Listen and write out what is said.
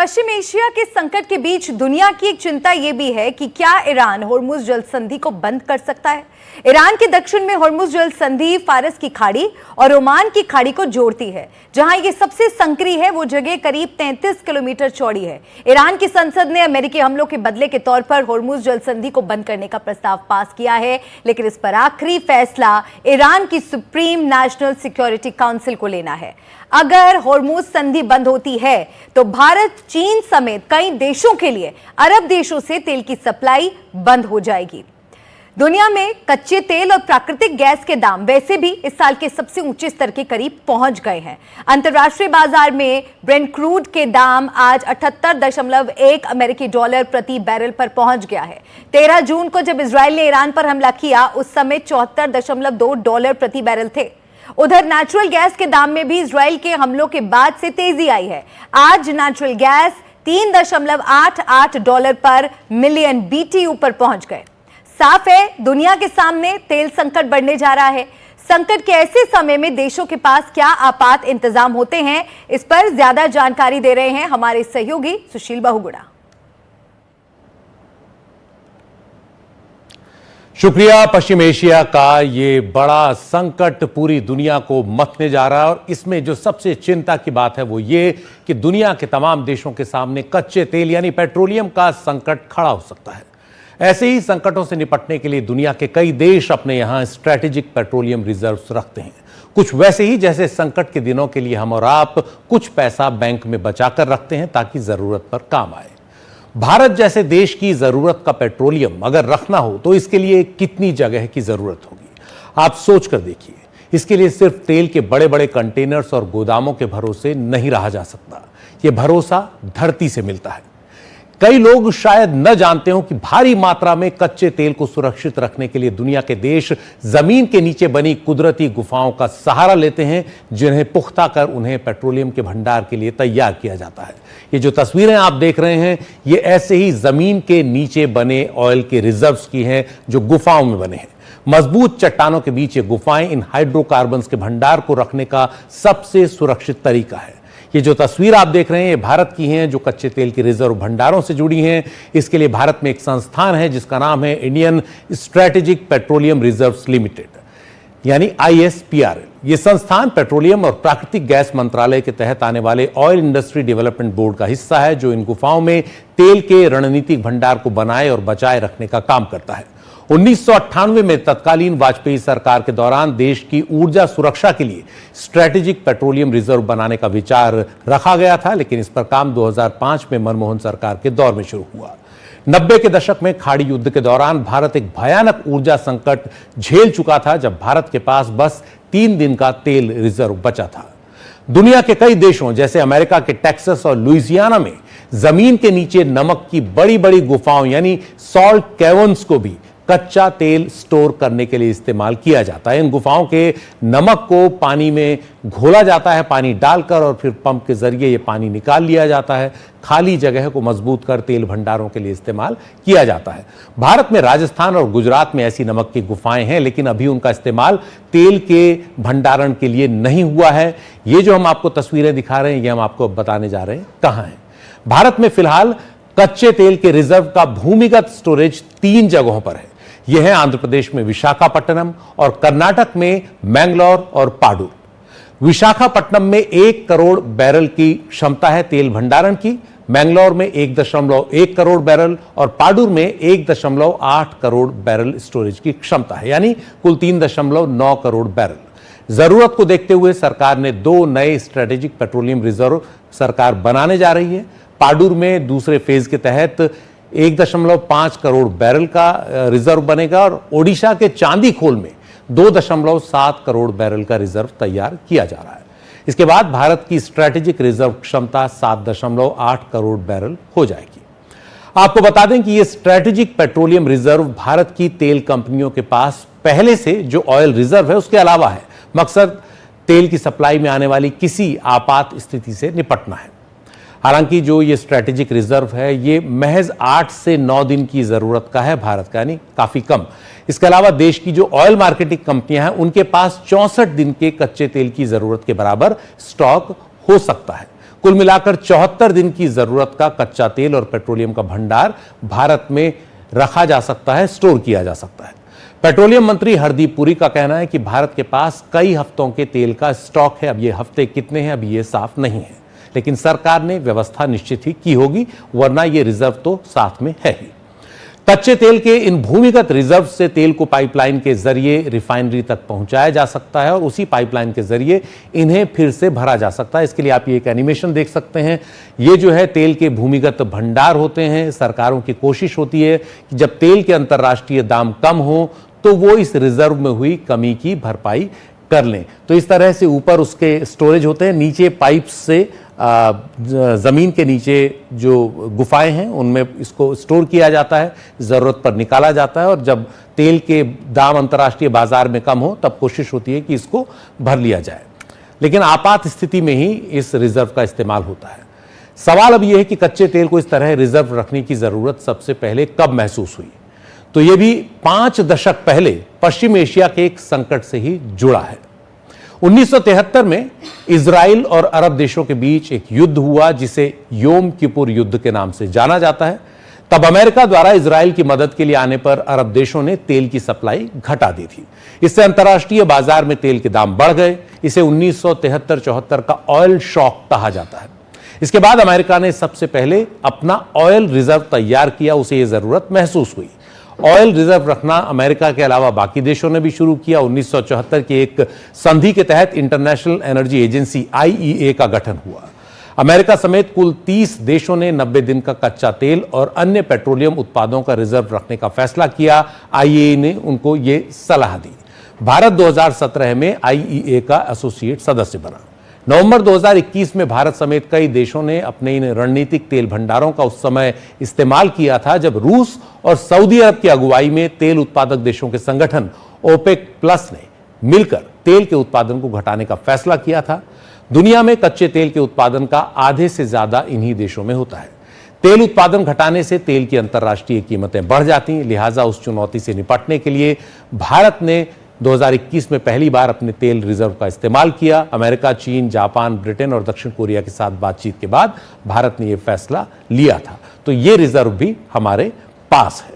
पश्चिम Asia के संकट के बीच दुनिया की एक चिंता यह भी है कि क्या ईरान होर्मुज जल संधि को बंद कर सकता है। ईरान के दक्षिण में होर्मुज जल संधि फारस की खाड़ी और ओमान की खाड़ी को जोड़ती है। जहां यह सबसे संकरी है वो जगह करीब 33 किलोमीटर चौड़ी है। ईरान की संसद ने अमेरिकी हमलों के बदले के तौर पर होर्मुज जल संधि को बंद करने का प्रस्ताव पास किया है, लेकिन इस पर आखिरी फैसला ईरान की सुप्रीम नेशनल सिक्योरिटी काउंसिल को लेना है। अगर होर्मुज संधि बंद होती है तो भारत, चीन समेत कई देशों के लिए अरब देशों से तेल की सप्लाई बंद हो जाएगी। दुनिया में कच्चे तेल और प्राकृतिक गैस के दाम वैसे भी इस साल के सबसे ऊंचे स्तर के करीब पहुंच गए हैं। अंतर्राष्ट्रीय बाजार में ब्रेंट क्रूड के दाम आज 78.1 अमेरिकी डॉलर प्रति बैरल पर पहुंच गया है। 13 जून को जब इजराइल ने ईरान पर हमला किया उस समय 74.2 डॉलर प्रति बैरल थे। उधर नेचुरल गैस के दाम में भी इजराइल के हमलों के बाद से तेजी आई है। आज नेचुरल गैस 3.88 डॉलर पर मिलियन BTU पर पहुंच गए। साफ है दुनिया के सामने तेल संकट बढ़ने जा रहा है। संकट के ऐसे समय में देशों के पास क्या आपात इंतजाम होते हैं, इस पर ज्यादा जानकारी दे रहे हैं हमारे सहयोगी सुशील बहुगुणा। शुक्रिया। पश्चिम एशिया का ये बड़ा संकट पूरी दुनिया को मथने जा रहा है और इसमें जो सबसे चिंता की बात है वो ये कि दुनिया के तमाम देशों के सामने कच्चे तेल यानी पेट्रोलियम का संकट खड़ा हो सकता है। ऐसे ही संकटों से निपटने के लिए दुनिया के कई देश अपने यहां स्ट्रैटेजिक पेट्रोलियम रिजर्व्स रखते हैं। कुछ वैसे ही जैसे संकट के दिनों के लिए हम और आप कुछ पैसा बैंक में बचाकर रखते हैं ताकि जरूरत पर काम आए। भारत जैसे देश की जरूरत का पेट्रोलियम अगर रखना हो तो इसके लिए कितनी जगह की जरूरत होगी, आप सोच कर देखिए। इसके लिए सिर्फ तेल के बड़े बड़े कंटेनर्स और गोदामों के भरोसे नहीं रहा जा सकता। यह भरोसा धरती से मिलता है। कई लोग शायद न जानते हो कि भारी मात्रा में कच्चे तेल को सुरक्षित रखने के लिए दुनिया के देश जमीन के नीचे बनी कुदरती गुफाओं का सहारा लेते हैं, जिन्हें पुख्ता कर उन्हें पेट्रोलियम के भंडार के लिए तैयार किया जाता है। ये जो तस्वीरें आप देख रहे हैं ये ऐसे ही जमीन के नीचे बने ऑयल के रिजर्व्स की हैं जो गुफाओं में बने हैं। मजबूत चट्टानों के बीच ये गुफाएं इन हाइड्रोकार्बन्स के भंडार को रखने का सबसे सुरक्षित तरीका है। ये जो तस्वीर आप देख रहे हैं ये भारत की हैं जो कच्चे तेल के रिजर्व भंडारों से जुड़ी हैं। इसके लिए भारत में एक संस्थान है जिसका नाम है Indian strategic petroleum reserves limited यानी ISPRL। ये संस्थान पेट्रोलियम और प्राकृतिक गैस मंत्रालय के तहत आने वाले ऑयल इंडस्ट्री डेवलपमेंट बोर्ड का हिस्सा है जो इन गुफाओं में तेल के रणनीतिक भंडार को बनाए और बचाए रखने का काम करता है। 1998 में तत्कालीन वाजपेयी सरकार के दौरान देश की ऊर्जा सुरक्षा के लिए स्ट्रेटेजिक पेट्रोलियम रिजर्व बनाने का विचार रखा गया था, लेकिन इस पर काम 2005 में मनमोहन सरकार के दौर में शुरू हुआ। 90 के दशक में खाड़ी युद्ध के दौरान भारत एक भयानक ऊर्जा संकट झेल चुका था जब भारत के पास बस 3 दिन का तेल रिजर्व बचा था। दुनिया के कई देशों जैसे अमेरिका के टेक्सास और लुइसियाना में जमीन के नीचे नमक की बड़ी बड़ी गुफाओं यानी सॉल्ट कैवर्न्स को भी कच्चा तेल स्टोर करने के लिए इस्तेमाल किया जाता है। इन गुफाओं के नमक को पानी में घोला जाता है, पानी डालकर, और फिर पंप के जरिए ये पानी निकाल लिया जाता है। खाली जगह को मजबूत कर तेल भंडारों के लिए इस्तेमाल किया जाता है। भारत में राजस्थान और गुजरात में ऐसी नमक की गुफाएं हैं, लेकिन अभी उनका इस्तेमाल तेल के भंडारण के लिए नहीं हुआ है। ये जो हम आपको तस्वीरें दिखा रहे हैं ये हम आपको बताने जा रहे हैं कहां है। भारत में फिलहाल कच्चे तेल के रिजर्व का भूमिगत स्टोरेज 3 जगहों पर है। यह है आंध्र प्रदेश में विशाखापट्टनम और कर्नाटक में मैंगलोर और पाडूर। विशाखापट्टनम में 1 करोड़ बैरल की क्षमता है तेल भंडारण की, मैंगलोर में 1.1 करोड़ बैरल और पाडूर में 1.8 करोड़ बैरल स्टोरेज की क्षमता है, यानी कुल 3.9 करोड़ बैरल। जरूरत को देखते हुए सरकार ने 2 नए स्ट्रेटेजिक पेट्रोलियम रिजर्व सरकार बनाने जा रही है। पाडूर में दूसरे फेज के तहत 1.5 करोड़ बैरल का रिजर्व बनेगा और ओडिशा के चांदीखोल में 2.7 करोड़ बैरल का रिजर्व तैयार किया जा रहा है। इसके बाद भारत की स्ट्रेटेजिक रिजर्व क्षमता 7.8 करोड़ बैरल हो जाएगी। आपको बता दें कि यह स्ट्रेटेजिक पेट्रोलियम रिजर्व भारत की तेल कंपनियों के पास पहले से जो ऑयल रिजर्व है उसके अलावा है। मकसद तेल की सप्लाई में आने वाली किसी आपात स्थिति से निपटना है। हालांकि जो ये स्ट्रेटेजिक रिजर्व है ये महज 8 से 9 दिन की जरूरत का है भारत का, यानी काफी कम। इसके अलावा देश की जो ऑयल मार्केटिंग कंपनियां हैं उनके पास 64 दिन के कच्चे तेल की जरूरत के बराबर स्टॉक हो सकता है। कुल मिलाकर 74 दिन की जरूरत का कच्चा तेल और पेट्रोलियम का भंडार भारत में रखा जा सकता है, स्टोर किया जा सकता है। पेट्रोलियम मंत्री हरदीप पुरी का कहना है कि भारत के पास कई हफ्तों के तेल का स्टॉक है। अब ये हफ्ते कितने हैं अभी ये साफ नहीं है, लेकिन सरकार ने व्यवस्था निश्चित ही की होगी, वरना ये रिजर्व तो साथ में है ही। कच्चे तेल के इन भूमिगत रिजर्व से तेल को पाइपलाइन के जरिए रिफाइनरी तक पहुंचाया जा सकता है और उसी पाइपलाइन के जरिए इन्हें फिर से भरा जा सकता है। इसके लिए आप ये एक एनिमेशन देख सकते हैं। ये जो है तेल के भूमिगत भंडार होते हैं। सरकारों की कोशिश होती है कि जब तेल के अंतर्राष्ट्रीय दाम कम हो तो वो इस रिजर्व में हुई कमी की भरपाई कर लें। तो इस तरह से ऊपर उसके स्टोरेज होते हैं, नीचे पाइप से जमीन के नीचे जो गुफाएं हैं उनमें इसको स्टोर किया जाता है, जरूरत पर निकाला जाता है और जब तेल के दाम अंतर्राष्ट्रीय बाजार में कम हो तब कोशिश होती है कि इसको भर लिया जाए। लेकिन आपात स्थिति में ही इस रिजर्व का इस्तेमाल होता है। सवाल अब यह है कि कच्चे तेल को इस तरह रिजर्व रखने की जरूरत सबसे पहले कब महसूस हुई? तो यह भी 5 दशक पहले पश्चिम एशिया के एक संकट से ही जुड़ा है। 1973 में इजराइल और अरब देशों के बीच एक युद्ध हुआ जिसे योम किपुर युद्ध के नाम से जाना जाता है। तब अमेरिका द्वारा इजराइल की मदद के लिए आने पर अरब देशों ने तेल की सप्लाई घटा दी थी। इससे अंतर्राष्ट्रीय बाजार में तेल के दाम बढ़ गए। इसे 1973-74 का ऑयल शॉक कहा जाता है। इसके बाद अमेरिका ने सबसे पहले अपना ऑयल रिजर्व तैयार किया, उसे यह जरूरत महसूस हुई। ऑयल रिजर्व रखना अमेरिका के अलावा बाकी देशों ने भी शुरू किया। 1974 के एक संधि के तहत इंटरनेशनल एनर्जी एजेंसी IEA का गठन हुआ। अमेरिका समेत कुल 30 देशों ने 90 दिन का कच्चा तेल और अन्य पेट्रोलियम उत्पादों का रिजर्व रखने का फैसला किया। IEA ने उनको ये सलाह दी। भारत 2017 में IEA का एसोसिएट सदस्य बना। नवंबर 2021 में भारत समेत कई देशों ने अपने इन रणनीतिक तेल भंडारों का उस समय इस्तेमाल किया था जब रूस और सऊदी अरब की अगुवाई में तेल उत्पादक देशों के संगठन ओपेक प्लस ने मिलकर तेल के उत्पादन को घटाने का फैसला किया था। दुनिया में कच्चे तेल के उत्पादन का आधे से ज्यादा इन्हीं देशों में होता है। तेल उत्पादन घटाने से तेल की अंतर्राष्ट्रीय कीमतें बढ़ जाती हैं। लिहाजा उस चुनौती से निपटने के लिए भारत ने 2021 में पहली बार अपने तेल रिजर्व का इस्तेमाल किया। अमेरिका, चीन, जापान, ब्रिटेन और दक्षिण कोरिया के साथ बातचीत के बाद भारत ने यह फैसला लिया था। तो यह रिजर्व भी हमारे पास है।